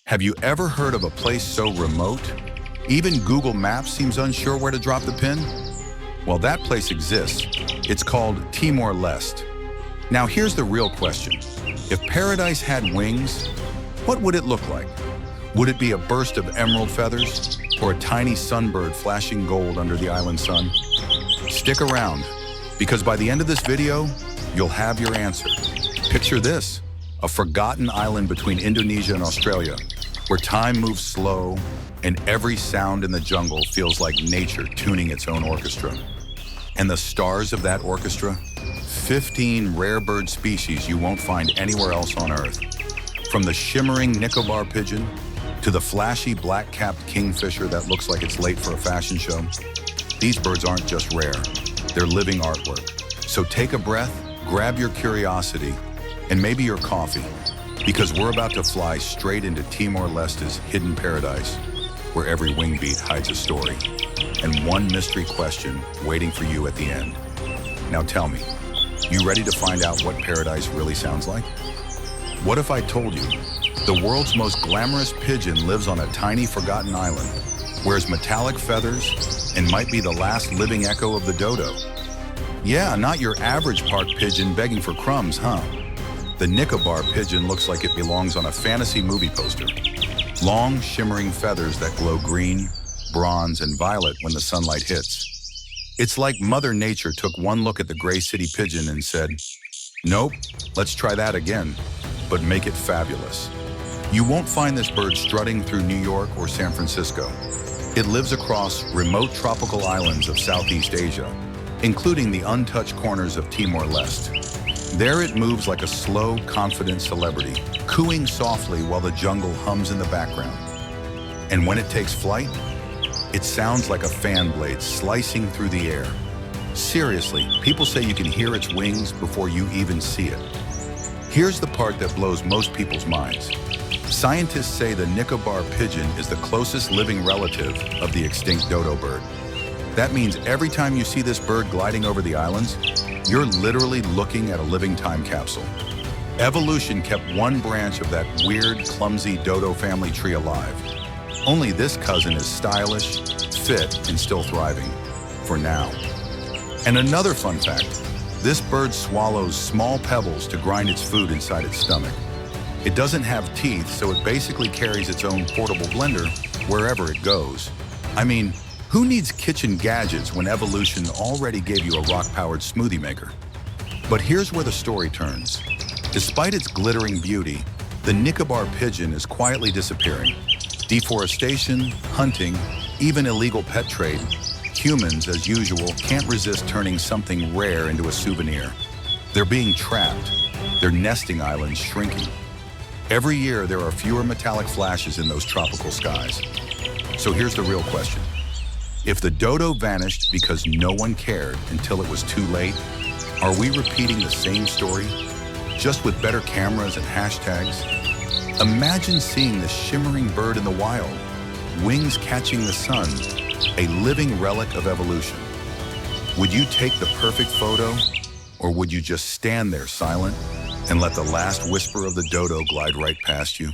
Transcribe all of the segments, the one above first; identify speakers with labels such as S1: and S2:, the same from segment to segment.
S1: Have you ever heard of a place so remote? Even Google Maps seems unsure where to drop the pin? Well, that place exists. It's called Timor-Leste. Now here's the real question. If paradise had wings, what would it look like? Would it be a burst of emerald feathers or a tiny sunbird flashing gold under the island sun? Stick around, because by the end of this video, you'll have your answer. Picture this, a forgotten island between Indonesia and Australia, where time moves slow and every sound in the jungle feels like nature tuning its own orchestra. And the stars of that orchestra? 15 rare bird species you won't find anywhere else on Earth. From the shimmering Nicobar pigeon to the flashy black-capped kingfisher that looks like it's late for a fashion show. These birds aren't just rare, they're living artwork. So take a breath, grab your curiosity, and maybe your coffee, because we're about to fly straight into Timor-Leste's hidden paradise, where every wing beat hides a story, and one mystery question waiting for you at the end. Now tell me, you ready to find out what paradise really sounds like? What if I told you the world's most glamorous pigeon lives on a tiny forgotten island, wears metallic feathers, and might be the last living echo of the dodo? Yeah, not your average park pigeon begging for crumbs, huh? The Nicobar pigeon looks like it belongs on a fantasy movie poster. Long, shimmering feathers that glow green, bronze, and violet when the sunlight hits. It's like Mother Nature took one look at the gray city pigeon and said, nope, let's try that again, but make it fabulous. You won't find this bird strutting through New York or San Francisco. It lives across remote tropical islands of Southeast Asia, including the untouched corners of Timor-Leste. There it moves like a slow, confident celebrity, cooing softly while the jungle hums in the background. And when it takes flight, it sounds like a fan blade slicing through the air. Seriously, people say you can hear its wings before you even see it. Here's the part that blows most people's minds. Scientists say the Nicobar pigeon is the closest living relative of the extinct dodo bird. That means every time you see this bird gliding over the islands, you're literally looking at a living time capsule. Evolution kept one branch of that weird, clumsy dodo family tree alive. Only this cousin is stylish, fit, and still thriving, for now. And another fun fact, this bird swallows small pebbles to grind its food inside its stomach. It doesn't have teeth, so it basically carries its own portable blender wherever it goes. I mean, who needs kitchen gadgets when evolution already gave you a rock-powered smoothie maker? But here's where the story turns. Despite its glittering beauty, the Nicobar pigeon is quietly disappearing. Deforestation, hunting, even illegal pet trade, humans, as usual, can't resist turning something rare into a souvenir. They're being trapped, their nesting islands shrinking. Every year, there are fewer metallic flashes in those tropical skies. So here's the real question. If the dodo vanished because no one cared until it was too late, are we repeating the same story, just with better cameras and hashtags? Imagine seeing this shimmering bird in the wild, wings catching the sun, a living relic of evolution. Would you take the perfect photo, or would you just stand there silent and let the last whisper of the dodo glide right past you?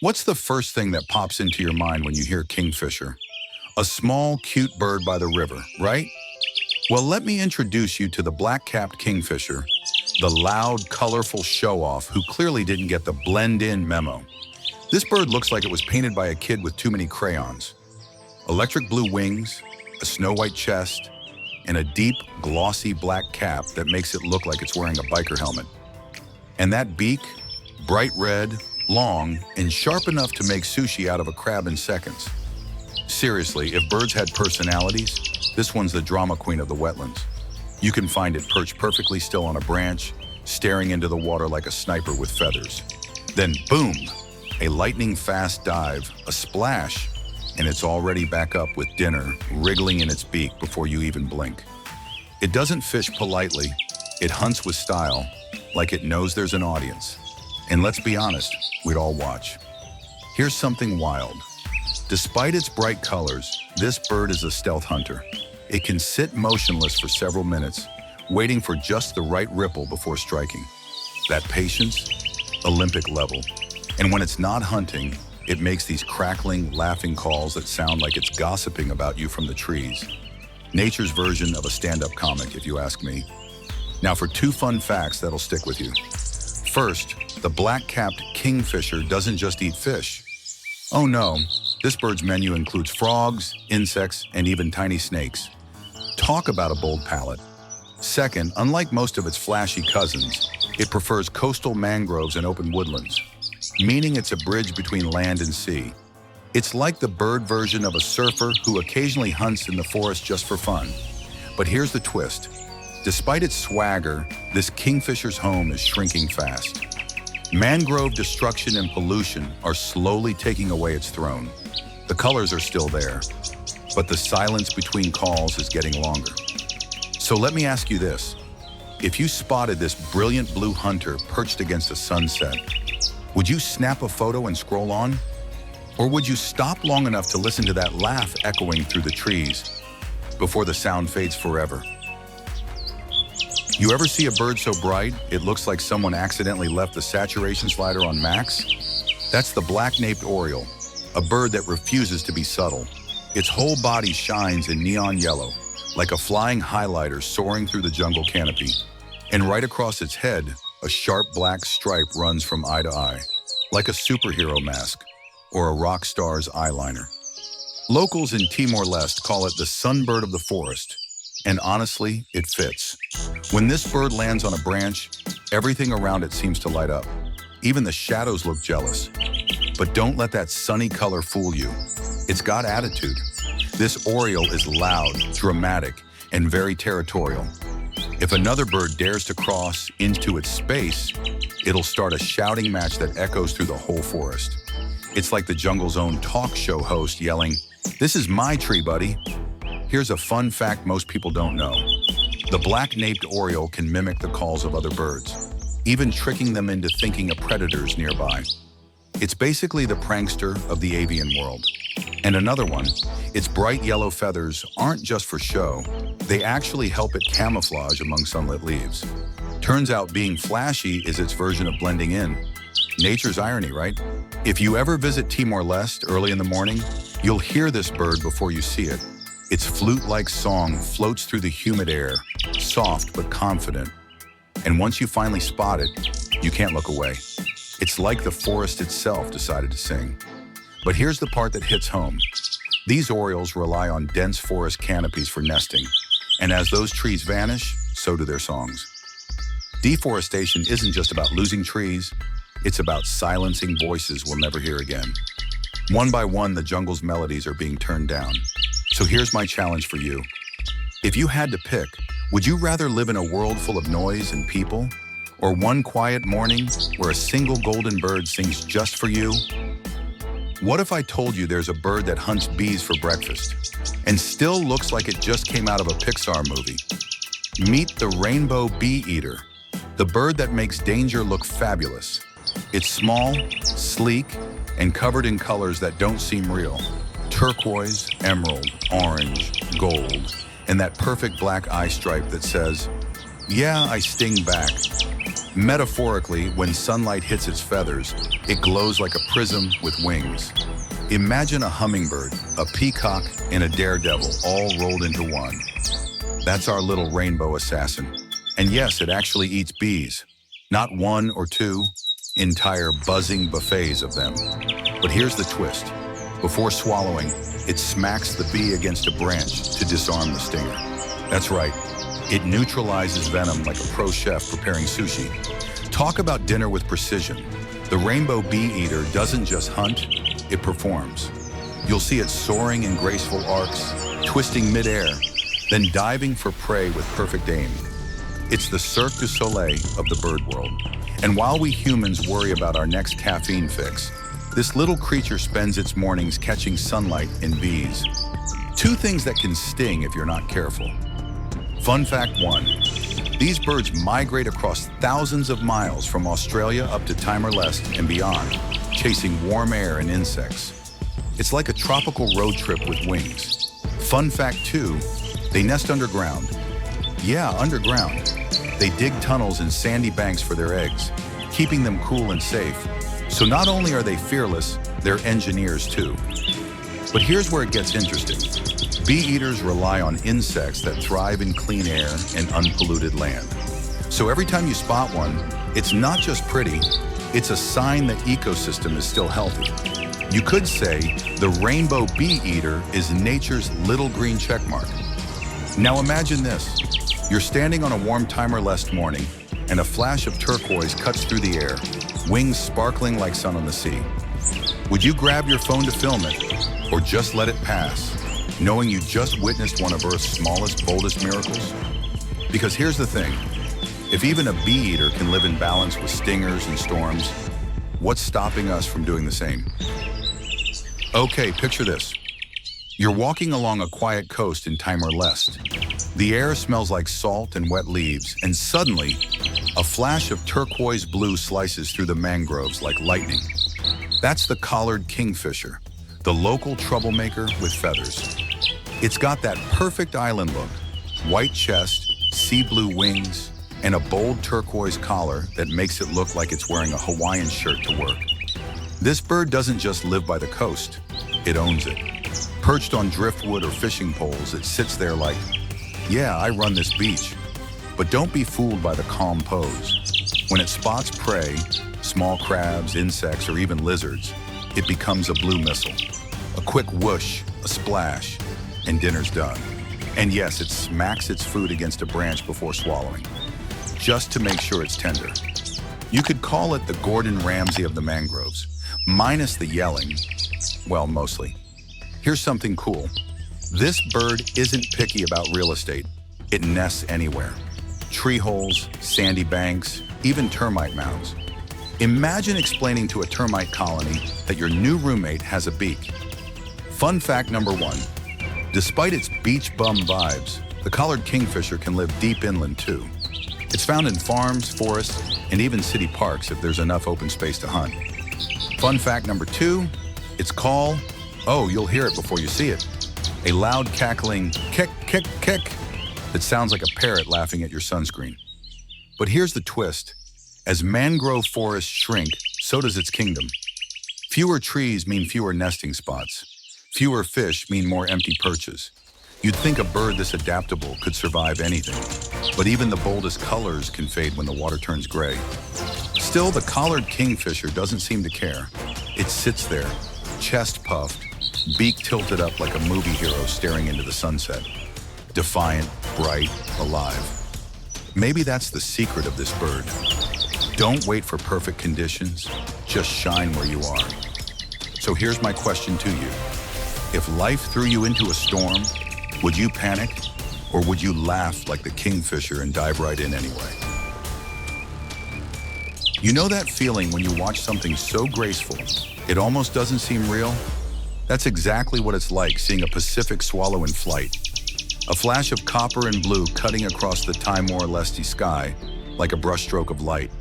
S1: What's the first thing that pops into your mind when you hear kingfisher? A small, cute bird by the river, right? Well, let me introduce you to the black-capped kingfisher, the loud, colorful show-off who clearly didn't get the blend-in memo. This bird looks like it was painted by a kid with too many crayons. Electric blue wings, a snow-white chest, and a deep, glossy black cap that makes it look like it's wearing a biker helmet. And that beak, bright red, long, and sharp enough to make sushi out of a crab in seconds. Seriously, if birds had personalities, this one's the drama queen of the wetlands. You can find it perched perfectly still on a branch, staring into the water like a sniper with feathers. Then boom, a lightning-fast dive, a splash, and it's already back up with dinner, wriggling in its beak before you even blink. It doesn't fish politely, it hunts with style, like it knows there's an audience. And let's be honest, we'd all watch. Here's something wild. Despite its bright colors, this bird is a stealth hunter. It can sit motionless for several minutes, waiting for just the right ripple before striking. That patience, Olympic level. And when it's not hunting, it makes these crackling, laughing calls that sound like it's gossiping about you from the trees. Nature's version of a stand-up comic, if you ask me. Now for 2 fun facts that'll stick with you. First, the black-capped kingfisher doesn't just eat fish. Oh no, this bird's menu includes frogs, insects, and even tiny snakes. Talk about a bold palate. Second, unlike most of its flashy cousins, it prefers coastal mangroves and open woodlands, meaning it's a bridge between land and sea. It's like the bird version of a surfer who occasionally hunts in the forest just for fun. But here's the twist. Despite its swagger, this kingfisher's home is shrinking fast. Mangrove destruction and pollution are slowly taking away its throne. The colors are still there, but the silence between calls is getting longer. So let me ask you this. If you spotted this brilliant blue hunter perched against a sunset, would you snap a photo and scroll on? Or would you stop long enough to listen to that laugh echoing through the trees before the sound fades forever? You ever see a bird so bright, it looks like someone accidentally left the saturation slider on max? That's the black-naped oriole, a bird that refuses to be subtle. Its whole body shines in neon yellow, like a flying highlighter soaring through the jungle canopy. And right across its head, a sharp black stripe runs from eye to eye, like a superhero mask or a rock star's eyeliner. Locals in Timor-Leste call it the sunbird of the forest, and honestly, it fits. When this bird lands on a branch, everything around it seems to light up. Even the shadows look jealous. But don't let that sunny color fool you. It's got attitude. This oriole is loud, dramatic, and very territorial. If another bird dares to cross into its space, it'll start a shouting match that echoes through the whole forest. It's like the jungle's own talk show host yelling, "This is my tree, buddy." Here's a fun fact most people don't know. The black-naped oriole can mimic the calls of other birds, even tricking them into thinking a predator's nearby. It's basically the prankster of the avian world. And another one, its bright yellow feathers aren't just for show. They actually help it camouflage among sunlit leaves. Turns out being flashy is its version of blending in. Nature's irony, right? If you ever visit Timor-Leste early in the morning, you'll hear this bird before you see it. Its flute-like song floats through the humid air, soft but confident. And once you finally spot it, you can't look away. It's like the forest itself decided to sing. But here's the part that hits home. These orioles rely on dense forest canopies for nesting, and as those trees vanish, so do their songs. Deforestation isn't just about losing trees, it's about silencing voices we'll never hear again. One by one, the jungle's melodies are being turned down. So here's my challenge for you. If you had to pick, would you rather live in a world full of noise and people, or one quiet morning where a single golden bird sings just for you? What if I told you there's a bird that hunts bees for breakfast and still looks like it just came out of a Pixar movie? Meet the rainbow bee eater, the bird that makes danger look fabulous. It's small, sleek, and covered in colors that don't seem real. Turquoise, emerald, orange, gold, and that perfect black eye stripe that says, "Yeah, I sting back." Metaphorically, when sunlight hits its feathers, it glows like a prism with wings. Imagine a hummingbird, a peacock, and a daredevil all rolled into one. That's our little rainbow assassin. And yes, it actually eats bees. Not one or two, entire buzzing buffets of them. But here's the twist. Before swallowing, it smacks the bee against a branch to disarm the stinger. That's right. It neutralizes venom like a pro chef preparing sushi. Talk about dinner with precision. The rainbow bee eater doesn't just hunt, it performs. You'll see it soaring in graceful arcs, twisting midair, then diving for prey with perfect aim. It's the Cirque du Soleil of the bird world. And while we humans worry about our next caffeine fix, this little creature spends its mornings catching sunlight and bees. Two things that can sting if you're not careful. Fun fact 1, these birds migrate across thousands of miles from Australia up to Timor-Leste and beyond, chasing warm air and insects. It's like a tropical road trip with wings. Fun fact 2, they nest underground. Yeah, underground. They dig tunnels in sandy banks for their eggs, keeping them cool and safe. So not only are they fearless, they're engineers too. But here's where it gets interesting. Bee eaters rely on insects that thrive in clean air and unpolluted land. So every time you spot one, it's not just pretty, it's a sign the ecosystem is still healthy. You could say the rainbow bee eater is nature's little green checkmark. Now imagine this. You're standing on a warm Timor-Leste morning and a flash of turquoise cuts through the air, wings sparkling like sun on the sea. Would you grab your phone to film it or just let it pass, knowing you just witnessed one of Earth's smallest, boldest miracles? Because here's the thing. If even a bee eater can live in balance with stingers and storms, what's stopping us from doing the same? Okay, picture this. You're walking along a quiet coast in Timor-Leste. The air smells like salt and wet leaves, and suddenly, a flash of turquoise blue slices through the mangroves like lightning. That's the collared kingfisher, the local troublemaker with feathers. It's got that perfect island look, white chest, sea blue wings, and a bold turquoise collar that makes it look like it's wearing a Hawaiian shirt to work. This bird doesn't just live by the coast, it owns it. Perched on driftwood or fishing poles, it sits there like, yeah, I run this beach. But don't be fooled by the calm pose. When it spots prey, small crabs, insects, or even lizards, it becomes a blue missile. A quick whoosh, a splash, and dinner's done. And yes, it smacks its food against a branch before swallowing, just to make sure it's tender. You could call it the Gordon Ramsay of the mangroves, minus the yelling, well, mostly. Here's something cool. This bird isn't picky about real estate. It nests anywhere. Tree holes, sandy banks, even termite mounds. Imagine explaining to a termite colony that your new roommate has a beak. Fun fact number one, despite its beach bum vibes, the collared kingfisher can live deep inland too. It's found in farms, forests, and even city parks if there's enough open space to hunt. Fun fact number two, its call, oh, you'll hear it before you see it. A loud cackling kick, kick, kick that sounds like a parrot laughing at your sunscreen. But here's the twist. As mangrove forests shrink, so does its kingdom. Fewer trees mean fewer nesting spots. Fewer fish mean more empty perches. You'd think a bird this adaptable could survive anything, but even the boldest colors can fade when the water turns gray. Still, the collared kingfisher doesn't seem to care. It sits there, chest puffed, beak tilted up like a movie hero staring into the sunset. Defiant, bright, alive. Maybe that's the secret of this bird. Don't wait for perfect conditions, just shine where you are. So here's my question to you. If life threw you into a storm, would you panic, or would you laugh like the kingfisher and dive right in anyway? You know that feeling when you watch something so graceful, it almost doesn't seem real? That's exactly what it's like seeing a Pacific swallow in flight. A flash of copper and blue cutting across the Timor-Leste sky like a brushstroke of light.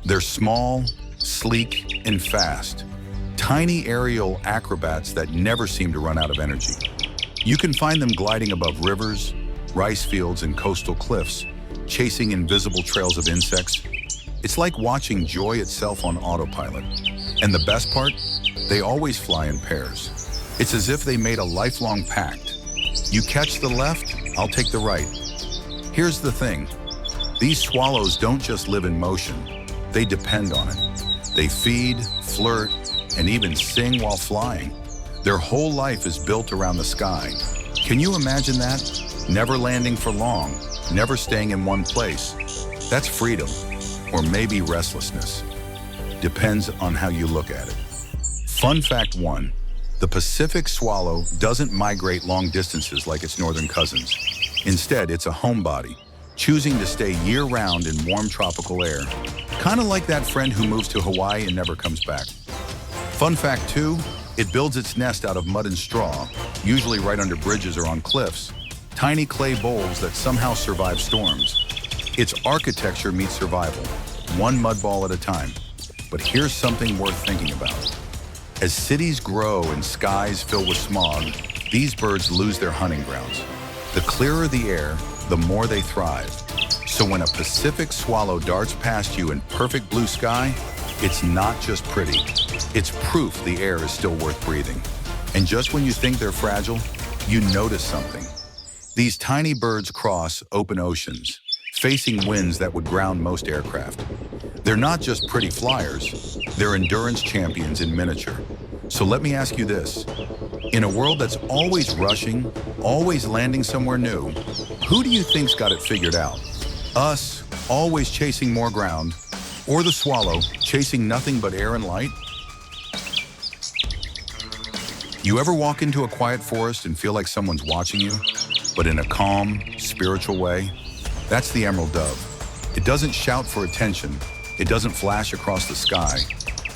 S1: They're small, sleek, and fast. Tiny aerial acrobats that never seem to run out of energy. You can find them gliding above rivers, rice fields, and coastal cliffs, chasing invisible trails of insects. It's like watching joy itself on autopilot. And the best part? They always fly in pairs. It's as if they made a lifelong pact. You catch the left, I'll take the right. Here's the thing. These swallows don't just live in motion. They depend on it. They feed, flirt, and even sing while flying. Their whole life is built around the sky. Can you imagine that? Never landing for long, never staying in one place. That's freedom, or maybe restlessness. Depends on how you look at it. Fun fact one, the Pacific swallow doesn't migrate long distances like its northern cousins. Instead, it's a homebody, choosing to stay year-round in warm tropical air, kind of like that friend who moves to Hawaii and never comes back. Fun fact two, it builds its nest out of mud and straw, usually right under bridges or on cliffs, tiny clay bowls that somehow survive storms. Its architecture meets survival, one mud ball at a time. But here's something worth thinking about. As cities grow and skies fill with smog, these birds lose their hunting grounds. The clearer the air, the more they thrive. So when a Pacific swallow darts past you in perfect blue sky, It's not just pretty, it's proof the air is still worth breathing. And just when you think they're fragile, you notice something. These tiny birds cross open oceans, facing winds that would ground most aircraft. They're not just pretty flyers, they're endurance champions in miniature. So let me ask you this. In a world that's always rushing, always landing somewhere new, who do you think's got it figured out? Us, always chasing more ground, or the swallow, chasing nothing but air and light? You ever walk into a quiet forest and feel like someone's watching you, but in a calm, spiritual way? That's the emerald dove. It doesn't shout for attention. It doesn't flash across the sky.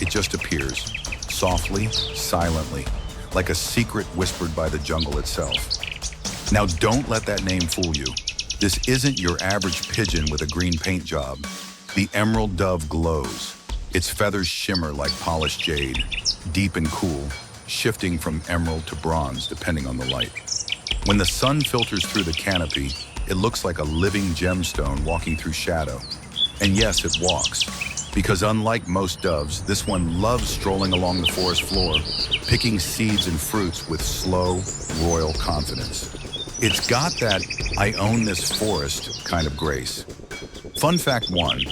S1: It just appears, softly, silently, like a secret whispered by the jungle itself. Now don't let that name fool you. This isn't your average pigeon with a green paint job. The emerald dove glows. Its feathers shimmer like polished jade, deep and cool, shifting from emerald to bronze depending on the light. When the sun filters through the canopy, it looks like a living gemstone walking through shadow. And yes, it walks, because unlike most doves, this one loves strolling along the forest floor, picking seeds and fruits with slow, royal confidence. It's got that "I own this forest" kind of grace. Fun fact 1,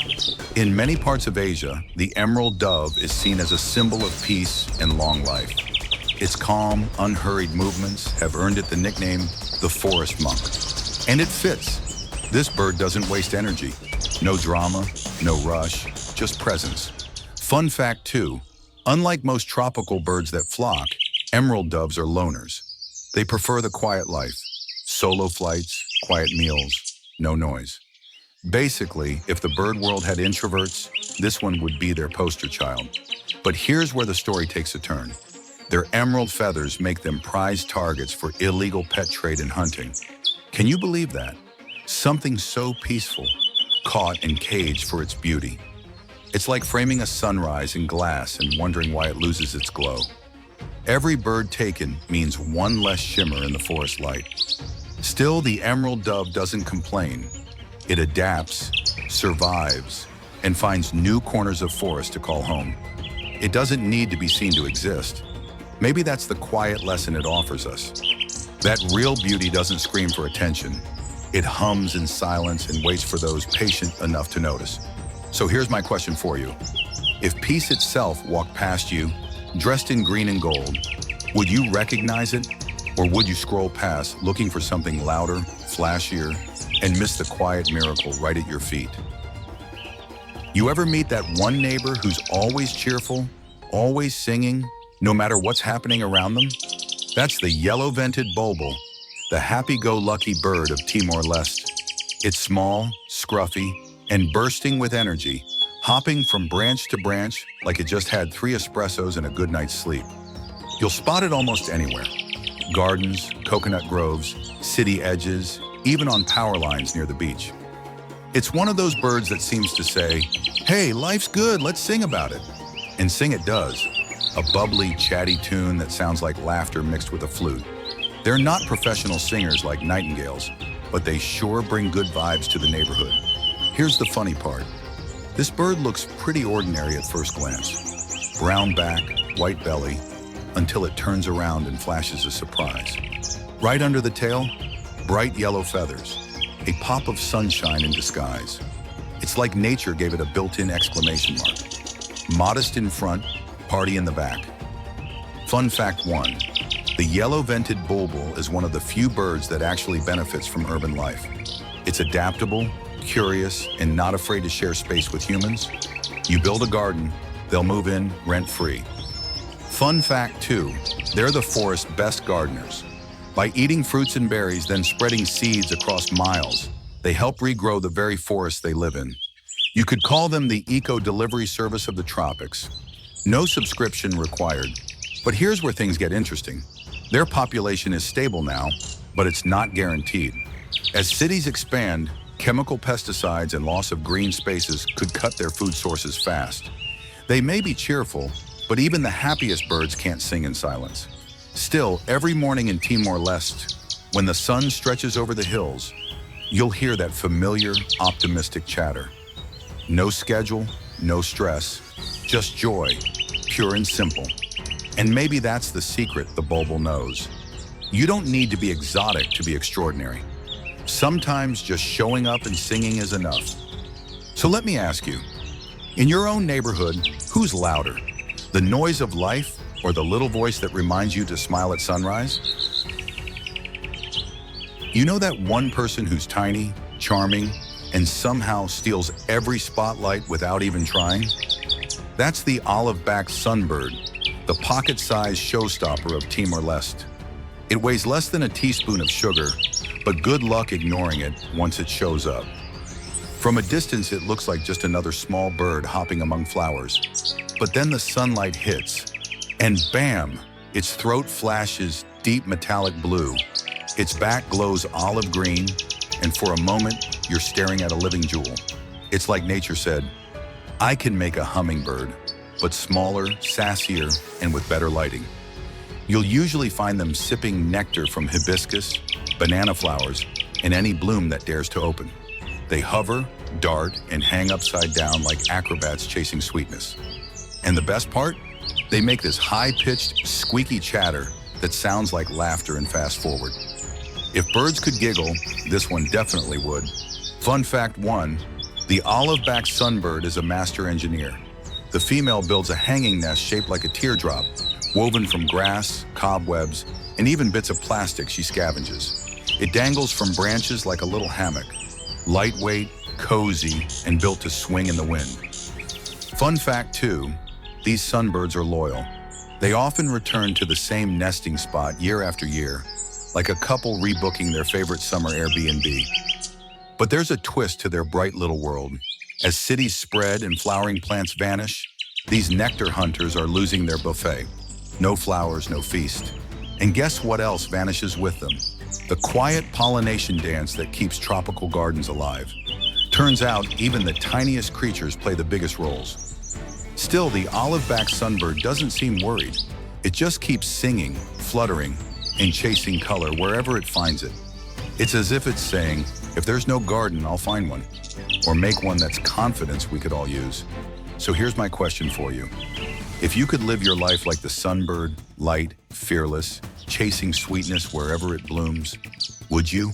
S1: in many parts of Asia, the emerald dove is seen as a symbol of peace and long life. Its calm, unhurried movements have earned it the nickname, the forest monk. And it fits. This bird doesn't waste energy. No drama, no rush, just presence. Fun fact 2, unlike most tropical birds that flock, emerald doves are loners. They prefer the quiet life. Solo flights, quiet meals, no noise. Basically, if the bird world had introverts, this one would be their poster child. But here's where the story takes a turn. Their emerald feathers make them prized targets for illegal pet trade and hunting. Can you believe that? Something so peaceful, caught and caged for its beauty. It's like framing a sunrise in glass and wondering why it loses its glow. Every bird taken means one less shimmer in the forest light. Still, the emerald dove doesn't complain. It adapts, survives, and finds new corners of forest to call home. It doesn't need to be seen to exist. Maybe that's the quiet lesson it offers us. That real beauty doesn't scream for attention. It hums in silence and waits for those patient enough to notice. So here's my question for you. If peace itself walked past you, dressed in green and gold, would you recognize it? Or would you scroll past looking for something louder, flashier, and miss the quiet miracle right at your feet? You ever meet that one neighbor who's always cheerful, always singing, no matter what's happening around them? That's the yellow-vented bulbul, the happy-go-lucky bird of Timor-Leste. It's small, scruffy, and bursting with energy, hopping from branch to branch like it just had 3 espressos and a good night's sleep. You'll spot it almost anywhere. Gardens, coconut groves, city edges, even on power lines near the beach. It's one of those birds that seems to say, "Hey, life's good, let's sing about it." And sing it does. A bubbly, chatty tune that sounds like laughter mixed with a flute. They're not professional singers like nightingales, but they sure bring good vibes to the neighborhood. Here's the funny part. This bird looks pretty ordinary at first glance. Brown back, white belly, until it turns around and flashes a surprise. Right under the tail, bright yellow feathers, a pop of sunshine in disguise. It's like nature gave it a built-in exclamation mark. Modest in front, party in the back. Fun fact 1, the yellow-vented bulbul is one of the few birds that actually benefits from urban life. It's adaptable, curious, and not afraid to share space with humans. You build a garden, they'll move in rent-free. Fun fact 2, they're the forest's best gardeners. By eating fruits and berries, then spreading seeds across miles, they help regrow the very forest they live in. You could call them the eco-delivery service of the tropics. No subscription required. But here's where things get interesting. Their population is stable now, but it's not guaranteed. As cities expand, chemical pesticides and loss of green spaces could cut their food sources fast. They may be cheerful, but even the happiest birds can't sing in silence. Still, every morning in Timor-Leste, when the sun stretches over the hills, you'll hear that familiar, optimistic chatter. No schedule, no stress, just joy, pure and simple. And maybe that's the secret the bulbul knows. You don't need to be exotic to be extraordinary. Sometimes just showing up and singing is enough. So let me ask you, in your own neighborhood, who's louder? The noise of life or the little voice that reminds you to smile at sunrise? You know that one person who's tiny, charming, and somehow steals every spotlight without even trying? That's the olive-backed sunbird, the pocket-sized showstopper of Timor-Leste. It weighs less than a teaspoon of sugar, but good luck ignoring it once it shows up. From a distance, it looks like just another small bird hopping among flowers. But then the sunlight hits, and bam! Its throat flashes deep metallic blue. Its back glows olive green, and for a moment, you're staring at a living jewel. It's like nature said, I can make a hummingbird, but smaller, sassier, and with better lighting. You'll usually find them sipping nectar from hibiscus, banana flowers, and any bloom that dares to open. They hover, dart, and hang upside down like acrobats chasing sweetness. And the best part? They make this high-pitched, squeaky chatter that sounds like laughter in Fast Forward. If birds could giggle, this one definitely would. Fun fact 1, the olive-backed sunbird is a master engineer. The female builds a hanging nest shaped like a teardrop, woven from grass, cobwebs, and even bits of plastic she scavenges. It dangles from branches like a little hammock, lightweight, cozy, and built to swing in the wind. Fun fact 2, these sunbirds are loyal. They often return to the same nesting spot year after year, like a couple rebooking their favorite summer Airbnb. But there's a twist to their bright little world. As cities spread and flowering plants vanish, these nectar hunters are losing their buffet. No flowers, no feast. And guess what else vanishes with them? The quiet pollination dance that keeps tropical gardens alive. Turns out, even the tiniest creatures play the biggest roles. Still, the olive-backed sunbird doesn't seem worried. It just keeps singing, fluttering, and chasing color wherever it finds it. It's as if it's saying, if there's no garden, I'll find one. Or make one that's confidence we could all use. So here's my question for you. If you could live your life like the sunbird, light, fearless, chasing sweetness wherever it blooms, would you?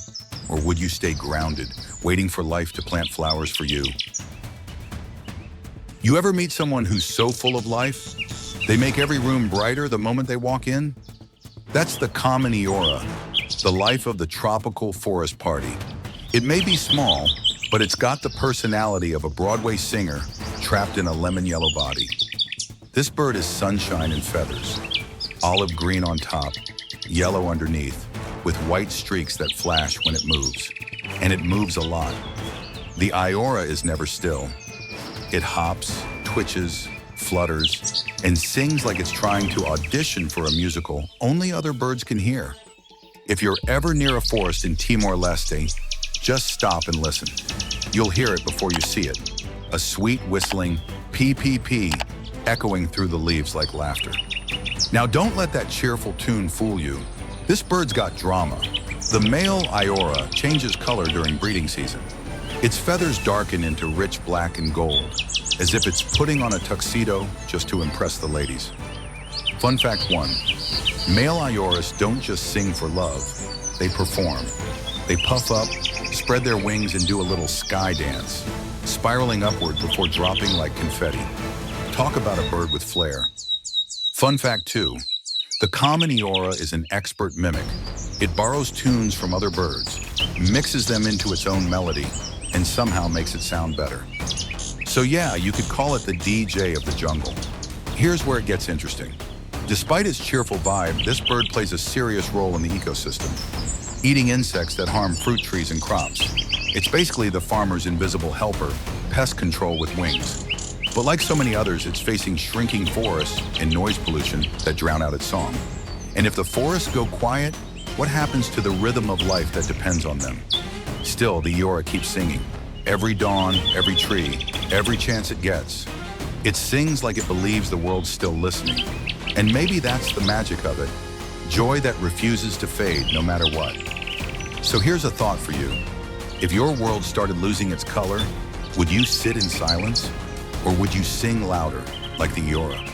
S1: Or would you stay grounded, waiting for life to plant flowers for you? You ever meet someone who's so full of life, they make every room brighter the moment they walk in? That's the common iora, the life of the tropical forest party. It may be small, but it's got the personality of a Broadway singer trapped in a lemon yellow body. This bird is sunshine and feathers, olive green on top, yellow underneath, with white streaks that flash when it moves. And it moves a lot. The iora is never still. It hops, twitches, flutters, and sings like it's trying to audition for a musical only other birds can hear. If you're ever near a forest in Timor-Leste, just stop and listen. You'll hear it before you see it. A sweet whistling pee-pee-pee echoing through the leaves like laughter. Now don't let that cheerful tune fool you. This bird's got drama. The male iora changes color during breeding season. Its feathers darken into rich black and gold, as if it's putting on a tuxedo just to impress the ladies. Fun fact 1, male ioras don't just sing for love, they perform. They puff up, spread their wings and do a little sky dance, spiraling upward before dropping like confetti. Talk about a bird with flair. Fun fact 2, the common iora is an expert mimic. It borrows tunes from other birds, mixes them into its own melody, and somehow makes it sound better. So yeah, you could call it the DJ of the jungle. Here's where it gets interesting. Despite its cheerful vibe, this bird plays a serious role in the ecosystem, eating insects that harm fruit trees and crops. It's basically the farmer's invisible helper, pest control with wings. But like so many others, it's facing shrinking forests and noise pollution that drown out its song. And if the forests go quiet, what happens to the rhythm of life that depends on them? Still, the iora keeps singing. Every dawn, every tree, every chance it gets. It sings like it believes the world's still listening. And maybe that's the magic of it. Joy that refuses to fade no matter what. So here's a thought for you. If your world started losing its color, would you sit in silence? Or would you sing louder, like the iora,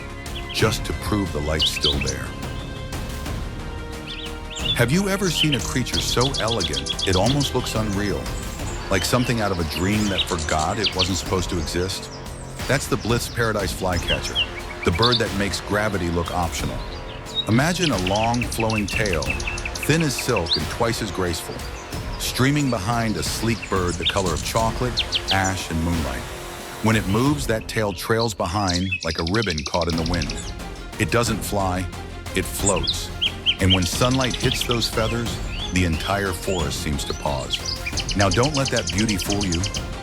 S1: just to prove the light's still there? Have you ever seen a creature so elegant it almost looks unreal? Like something out of a dream that forgot it wasn't supposed to exist? That's the Blyth's paradise flycatcher, the bird that makes gravity look optional. Imagine a long, flowing tail, thin as silk and twice as graceful, streaming behind a sleek bird the color of chocolate, ash, and moonlight. When it moves, that tail trails behind like a ribbon caught in the wind. It doesn't fly, it floats. And when sunlight hits those feathers, the entire forest seems to pause. Now don't let that beauty fool you.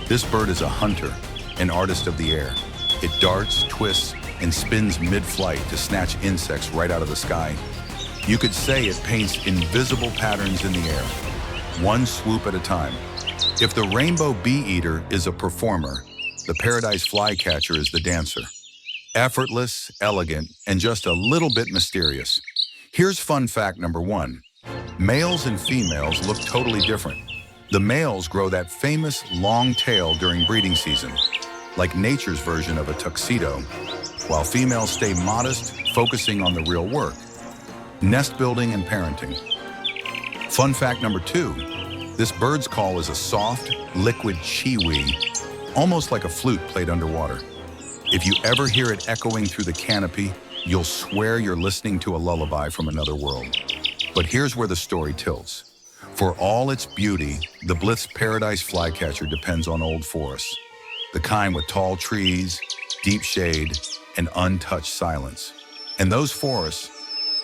S1: This bird is a hunter, an artist of the air. It darts, twists, and spins mid-flight to snatch insects right out of the sky. You could say it paints invisible patterns in the air, one swoop at a time. If the rainbow bee eater is a performer, the paradise flycatcher is the dancer. Effortless, elegant, and just a little bit mysterious. Here's fun fact number 1. Males and females look totally different. The males grow that famous long tail during breeding season, like nature's version of a tuxedo, while females stay modest, focusing on the real work, nest building and parenting. Fun fact number 2, this bird's call is a soft, liquid chee-wee, almost like a flute played underwater. If you ever hear it echoing through the canopy, you'll swear you're listening to a lullaby from another world. But here's where the story tilts. For all its beauty, the Blyth's paradise flycatcher depends on old forests, the kind with tall trees, deep shade, and untouched silence. And those forests,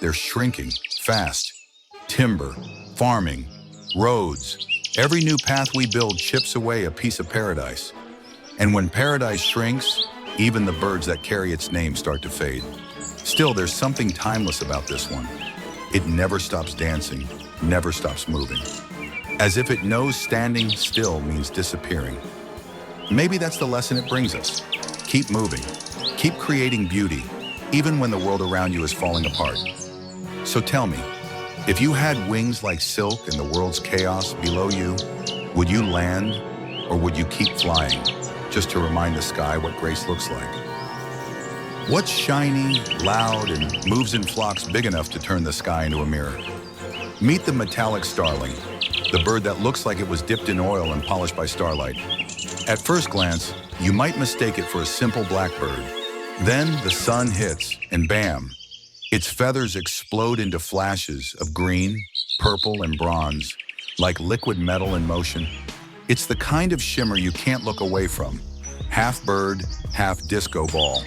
S1: they're shrinking fast. Timber, farming, roads, every new path we build chips away a piece of paradise. And when paradise shrinks, even the birds that carry its name start to fade. Still, there's something timeless about this one. It never stops dancing, never stops moving. As if it knows standing still means disappearing. Maybe that's the lesson it brings us. Keep moving, keep creating beauty, even when the world around you is falling apart. So tell me, if you had wings like silk and the world's chaos below you, would you land or would you keep flying, just to remind the sky what grace looks like? What's shiny, loud, and moves in flocks big enough to turn the sky into a mirror? Meet the metallic starling, the bird that looks like it was dipped in oil and polished by starlight. At first glance, you might mistake it for a simple blackbird. Then the sun hits, and bam, its feathers explode into flashes of green, purple, and bronze, like liquid metal in motion. It's the kind of shimmer you can't look away from, half bird, half disco ball.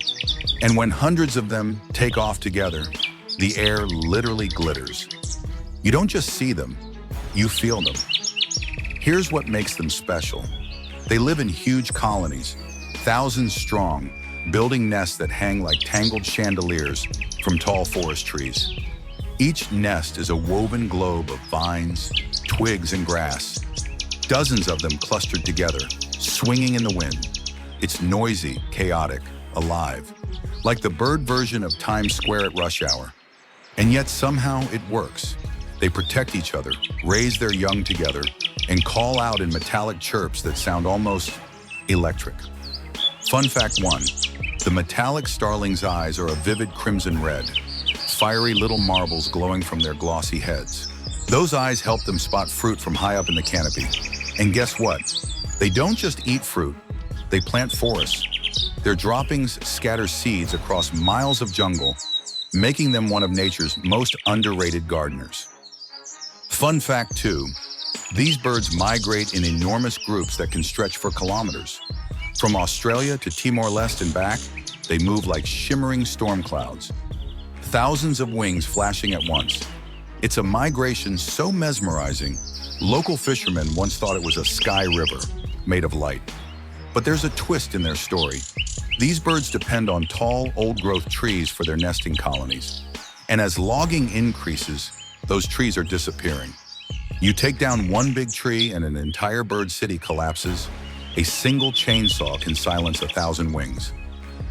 S1: And when hundreds of them take off together, the air literally glitters. You don't just see them, you feel them. Here's what makes them special. They live in huge colonies, thousands strong, building nests that hang like tangled chandeliers from tall forest trees. Each nest is a woven globe of vines, twigs, and grass. Dozens of them clustered together, swinging in the wind. It's noisy, chaotic, alive, like the bird version of Times Square at rush hour. And yet somehow it works. They protect each other, raise their young together, and call out in metallic chirps that sound almost electric. Fun fact 1, the metallic starling's eyes are a vivid crimson red, fiery little marbles glowing from their glossy heads. Those eyes help them spot fruit from high up in the canopy. And guess what? They don't just eat fruit, they plant forests. Their droppings scatter seeds across miles of jungle, making them one of nature's most underrated gardeners. Fun fact 2, these birds migrate in enormous groups that can stretch for kilometers. From Australia to Timor-Leste and back, they move like shimmering storm clouds. Thousands of wings flashing at once. It's a migration so mesmerizing, local fishermen once thought it was a sky river made of light. But there's a twist in their story. These birds depend on tall, old-growth trees for their nesting colonies. And as logging increases, those trees are disappearing. You take down one big tree and an entire bird city collapses. A single chainsaw can silence 1,000 wings.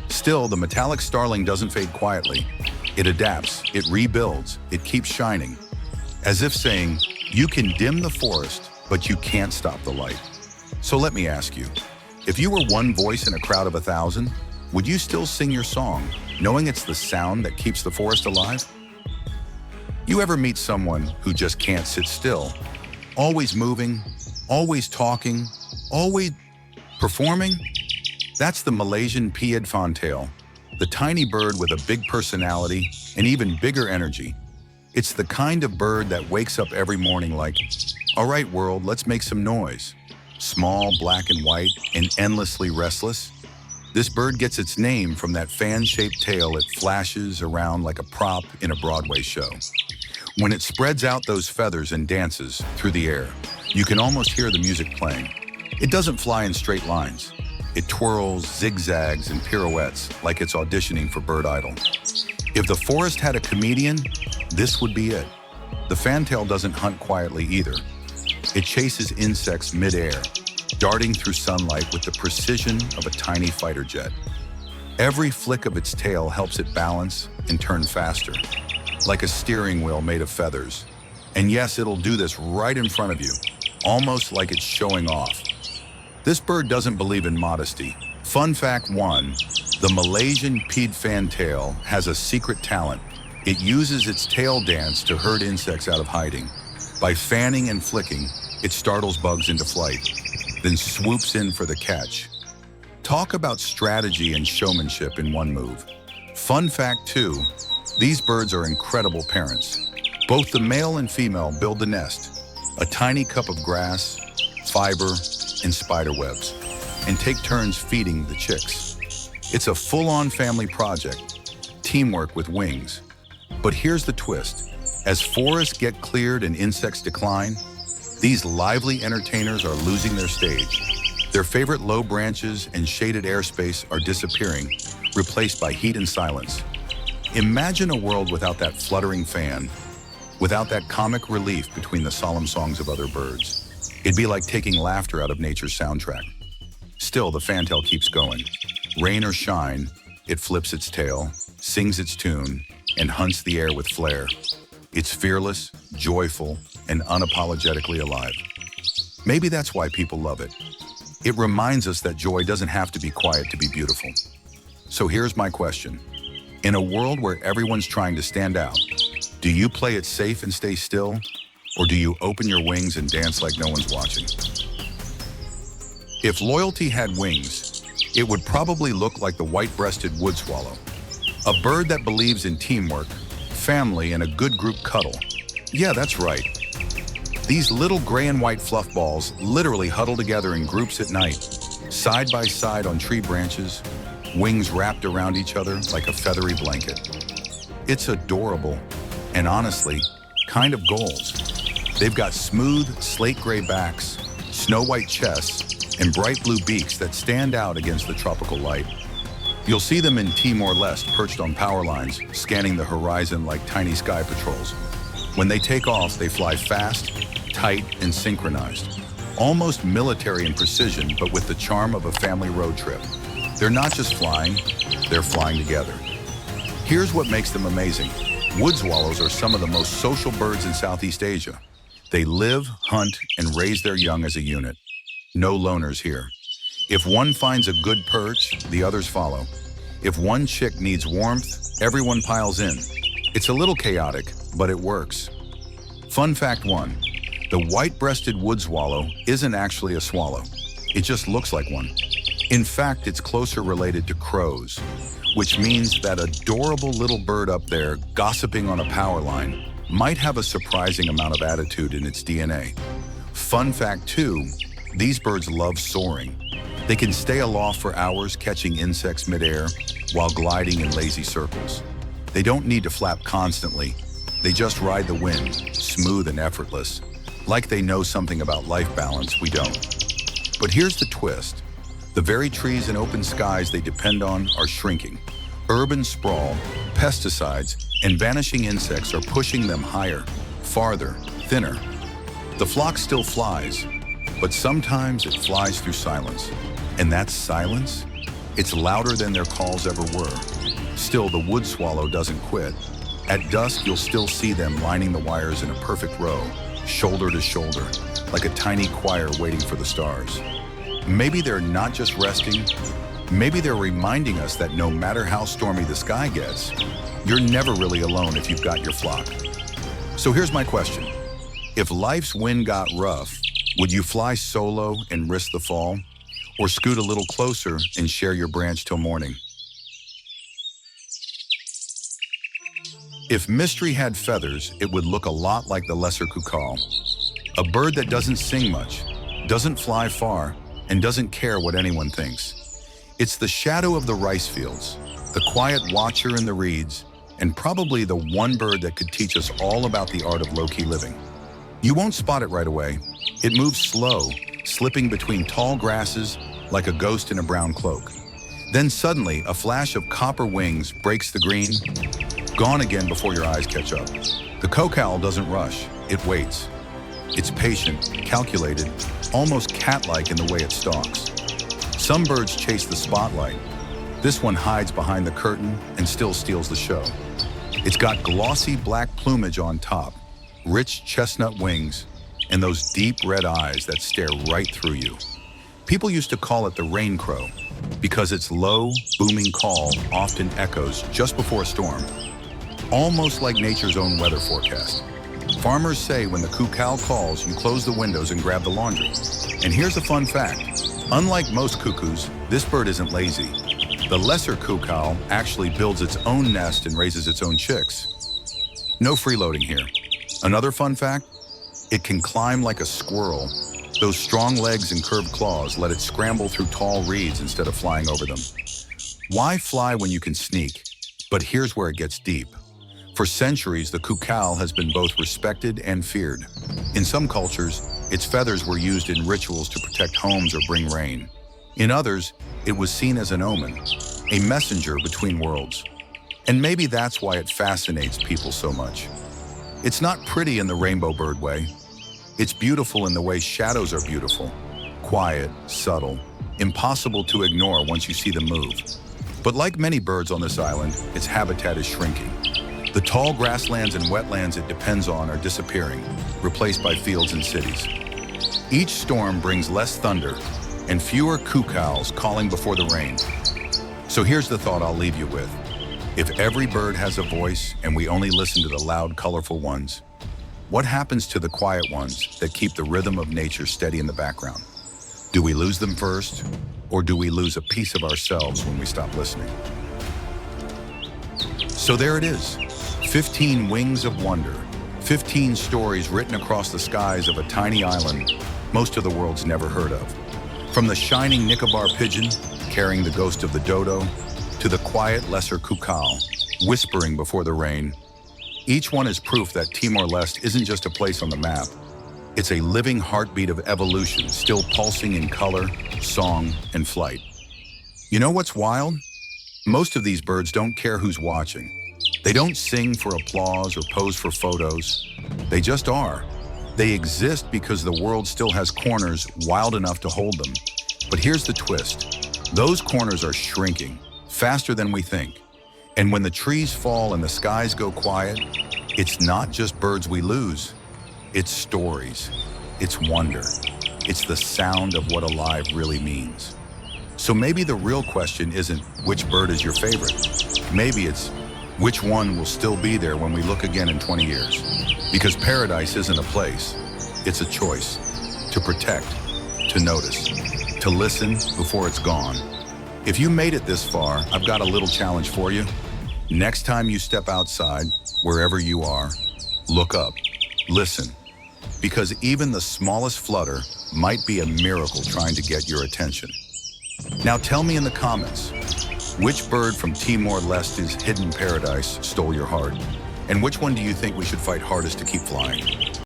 S1: Still, the metallic starling doesn't fade quietly. It adapts, it rebuilds, it keeps shining. As if saying, you can dim the forest, but you can't stop the light. So let me ask you, if you were one voice in a crowd of 1,000, Would you still sing your song, knowing it's the sound that keeps the forest alive? You ever meet someone who just can't sit still? Always moving, always talking, always performing? That's the Malaysian pied fantail, the tiny bird with a big personality and even bigger energy. It's the kind of bird that wakes up every morning like, all right, world, let's make some noise. Small, black and white, and endlessly restless. This bird gets its name from that fan-shaped tail it flashes around like a prop in a Broadway show. When it spreads out those feathers and dances through the air, you can almost hear the music playing. It doesn't fly in straight lines. It twirls, zigzags, and pirouettes like it's auditioning for Bird Idol. If the forest had a comedian, this would be it. The fantail doesn't hunt quietly either. It chases insects mid-air, darting through sunlight with the precision of a tiny fighter jet. Every flick of its tail helps it balance and turn faster, like a steering wheel made of feathers. And yes, it'll do this right in front of you, almost like it's showing off. This bird doesn't believe in modesty. Fun fact 1, the Malaysian pied fantail has a secret talent. It uses its tail dance to herd insects out of hiding. By fanning and flicking, it startles bugs into flight, then swoops in for the catch. Talk about strategy and showmanship in one move. Fun fact 2, these birds are incredible parents. Both the male and female build the nest, a tiny cup of grass, fiber, and spider webs, and take turns feeding the chicks. It's a full-on family project, teamwork with wings. But here's the twist. As forests get cleared and insects decline, these lively entertainers are losing their stage. Their favorite low branches and shaded airspace are disappearing, replaced by heat and silence. Imagine a world without that fluttering fan, without that comic relief between the solemn songs of other birds. It'd be like taking laughter out of nature's soundtrack. Still, the fantail keeps going. Rain or shine, it flips its tail, sings its tune, and hunts the air with flair. It's fearless, joyful, and unapologetically alive. Maybe that's why people love it. It reminds us that joy doesn't have to be quiet to be beautiful. So here's my question. In a world where everyone's trying to stand out, do you play it safe and stay still? Or do you open your wings and dance like no one's watching? If loyalty had wings, it would probably look like the white-breasted woodswallow, a bird that believes in teamwork, family, and a good group cuddle. Yeah, that's right. These little gray and white fluff balls literally huddle together in groups at night, side by side on tree branches, wings wrapped around each other like a feathery blanket. It's adorable, and honestly, kind of goals. They've got smooth, slate gray backs, snow white chests, and bright blue beaks that stand out against the tropical light. You'll see them in Timor-Leste perched on power lines, scanning the horizon like tiny sky patrols. When they take off, they fly fast, tight, and synchronized. Almost military in precision, but with the charm of a family road trip. They're not just flying, they're flying together. Here's what makes them amazing. Woodswallows are some of the most social birds in Southeast Asia. They live, hunt, and raise their young as a unit. No loners here. If one finds a good perch, the others follow. If one chick needs warmth, everyone piles in. It's a little chaotic, but it works. Fun fact 1, the white-breasted woodswallow isn't actually a swallow. It just looks like one. In fact, it's closer related to crows, which means that adorable little bird up there gossiping on a power line might have a surprising amount of attitude in its DNA. Fun fact 2, these birds love soaring. They can stay aloft for hours catching insects midair while gliding in lazy circles. They don't need to flap constantly. They just ride the wind, smooth and effortless, like they know something about life balance we don't. But here's the twist. The very trees and open skies they depend on are shrinking. Urban sprawl, pesticides, and vanishing insects are pushing them higher, farther, thinner. The flock still flies, but sometimes it flies through silence. And that silence, it's louder than their calls ever were. Still, the woodswallow doesn't quit. At dusk, you'll still see them lining the wires in a perfect row, shoulder to shoulder, like a tiny choir waiting for the stars. Maybe they're not just resting, Maybe they're reminding us that no matter how stormy the sky gets, you're never really alone if you've got your flock. So here's my question. If life's wind got rough, would you fly solo and risk the fall? Or scoot a little closer and share your branch till morning? If mystery had feathers, it would look a lot like the Lesser Coucal, a bird that doesn't sing much, doesn't fly far, and doesn't care what anyone thinks. It's the shadow of the rice fields, the quiet watcher in the reeds, and probably the one bird that could teach us all about the art of low-key living. You won't spot it right away. It moves slow, slipping between tall grasses like a ghost in a brown cloak. Then suddenly, a flash of copper wings breaks the green, gone again before your eyes catch up. The coucal doesn't rush, it waits. It's patient, calculated, almost cat-like in the way it stalks. Some birds chase the spotlight. This one hides behind the curtain and still steals the show. It's got glossy black plumage on top, rich chestnut wings, and those deep red eyes that stare right through you. People used to call it the rain crow because its low, booming call often echoes just before a storm, almost like nature's own weather forecast. Farmers say when the coucal calls, you close the windows and grab the laundry. And here's a fun fact. Unlike most cuckoos, this bird isn't lazy. The Lesser Coucal actually builds its own nest and raises its own chicks. No freeloading here. Another fun fact, it can climb like a squirrel. Those strong legs and curved claws let it scramble through tall reeds instead of flying over them. Why fly when you can sneak? But here's where it gets deep. For centuries, the coucal has been both respected and feared. In some cultures, its feathers were used in rituals to protect homes or bring rain. In others, it was seen as an omen, a messenger between worlds. And maybe that's why it fascinates people so much. It's not pretty in the rainbow bird way. It's beautiful in the way shadows are beautiful. Quiet, subtle, impossible to ignore once you see them move. But like many birds on this island, its habitat is shrinking. The tall grasslands and wetlands it depends on are disappearing, replaced by fields and cities. Each storm brings less thunder and fewer coucals calling before the rain. So here's the thought I'll leave you with. If every bird has a voice and we only listen to the loud, colorful ones, what happens to the quiet ones that keep the rhythm of nature steady in the background? Do we lose them first, or do we lose a piece of ourselves when we stop listening? So there it is. 15 wings of wonder, 15 stories written across the skies of a tiny island most of the world's never heard of. From the shining Nicobar pigeon, carrying the ghost of the Dodo, to the quiet Lesser Coucal, whispering before the rain. Each one is proof that Timor-Leste isn't just a place on the map. It's a living heartbeat of evolution, still pulsing in color, song, and flight. You know what's wild? Most of these birds don't care who's watching. They don't sing for applause or pose for photos. They just are. They exist because the world still has corners wild enough to hold them. But here's the twist. Those corners are shrinking faster than we think. And when the trees fall and the skies go quiet, it's not just birds we lose. It's stories. It's wonder. It's the sound of what alive really means. So maybe the real question isn't which bird is your favorite. Maybe it's which one will still be there when we look again in 20 years? Because paradise isn't a place, it's a choice. To protect, to notice, to listen before it's gone. If you made it this far, I've got a little challenge for you. Next time you step outside, wherever you are, look up, listen. Because even the smallest flutter might be a miracle trying to get your attention. Now tell me in the comments, which bird from Timor-Leste's hidden paradise stole your heart? And which one do you think we should fight hardest to keep flying?